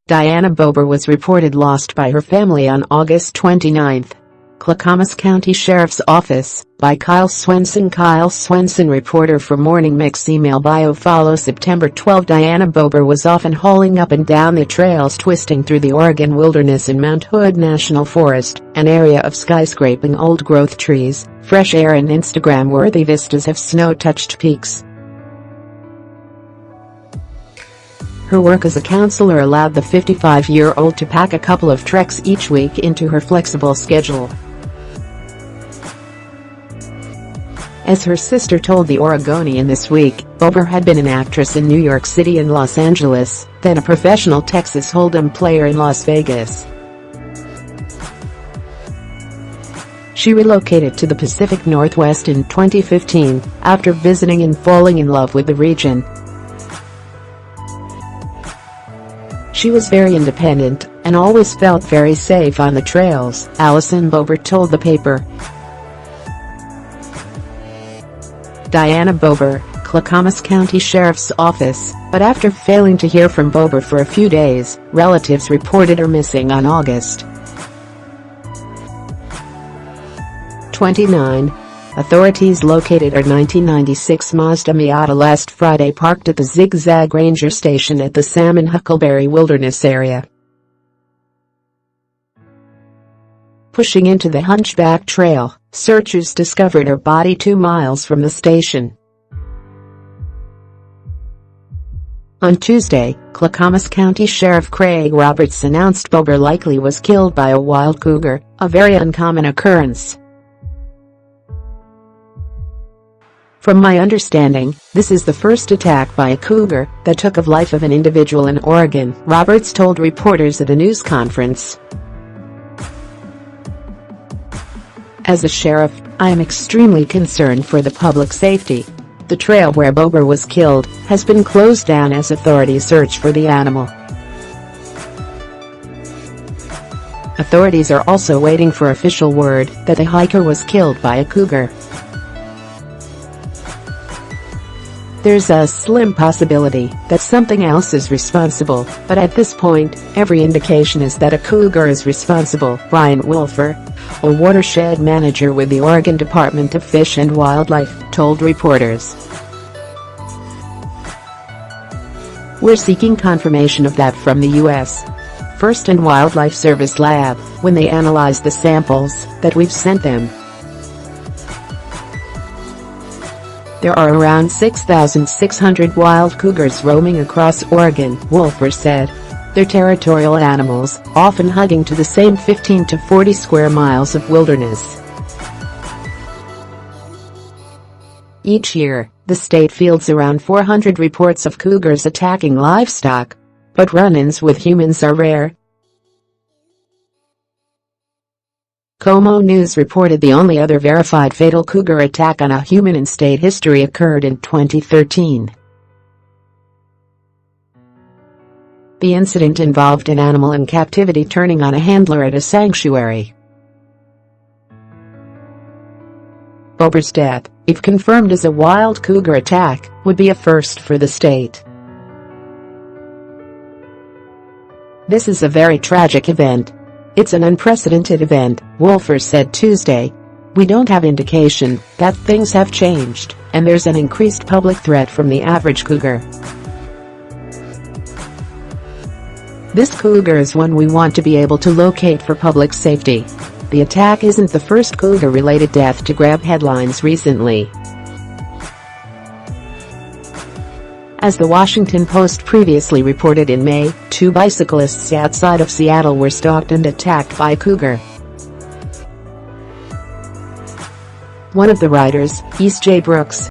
Diana Bober was reported lost by her family on August 29. Clackamas County Sheriff's Office, by Kyle Swenson. Kyle Swenson, reporter for Morning Mix. Email bio follow September 12. Diana Bober was often hauling up and down the trails twisting through the Oregon wilderness in Mount Hood National Forest, an area of skyscraping old-growth trees, fresh air and Instagram-worthy vistas of snow-touched peaks. Her work as a counselor allowed the 55-year-old to pack a couple of treks each week into her flexible schedule. As her sister told The Oregonian this week, Bober had been an actress in New York City and Los Angeles, then a professional Texas Hold'em player in Las Vegas. She relocated to the Pacific Northwest in 2015, after visiting and falling in love with the region. She was very independent, and always felt very safe on the trails, Allison Bober told the paper. Diana Bober, Clackamas County Sheriff's Office, but after failing to hear from Bober for a few days, relatives reported her missing on August 29. Authorities located her 1996 Mazda Miata last Friday parked at the Zigzag Ranger Station at the Salmon Huckleberry Wilderness area. Pushing into the Hunchback Trail, searchers discovered her body 2 miles from the station. On Tuesday, Clackamas County Sheriff Craig Roberts announced Bober likely was killed by a wild cougar, a very uncommon occurrence. From my understanding, this is the first attack by a cougar that took the life of an individual in Oregon, Roberts told reporters at a news conference. As a sheriff, I am extremely concerned for the public safety. The trail where Bober was killed has been closed down as authorities search for the animal. Authorities are also waiting for official word that the hiker was killed by a cougar. There's a slim possibility that something else is responsible, but at this point, every indication is that a cougar is responsible, Brian Wolfer, a watershed manager with the Oregon Department of Fish and Wildlife, told reporters. We're seeking confirmation of that from the U.S. Forest and Wildlife Service lab when they analyze the samples that we've sent them. There are around 6,600 wild cougars roaming across Oregon, Wolfer said. They're territorial animals, often hugging to the same 15 to 40 square miles of wilderness. Each year, the state fields around 400 reports of cougars attacking livestock. But run-ins with humans are rare. Como News reported the only other verified fatal cougar attack on a human in state history occurred in 2013. The incident involved an animal in captivity turning on a handler at a sanctuary. Bober's death, if confirmed as a wild cougar attack, would be a first for the state. This is a very tragic event. It's an unprecedented event, Wolfer said Tuesday. We don't have indication that things have changed, and there's an increased public threat from the average cougar. This cougar is one we want to be able to locate for public safety. The attack isn't the first cougar-related death to grab headlines recently. As the Washington Post previously reported in May, 2 bicyclists outside of Seattle were stalked and attacked by a cougar. One of the riders, East J. Brooks,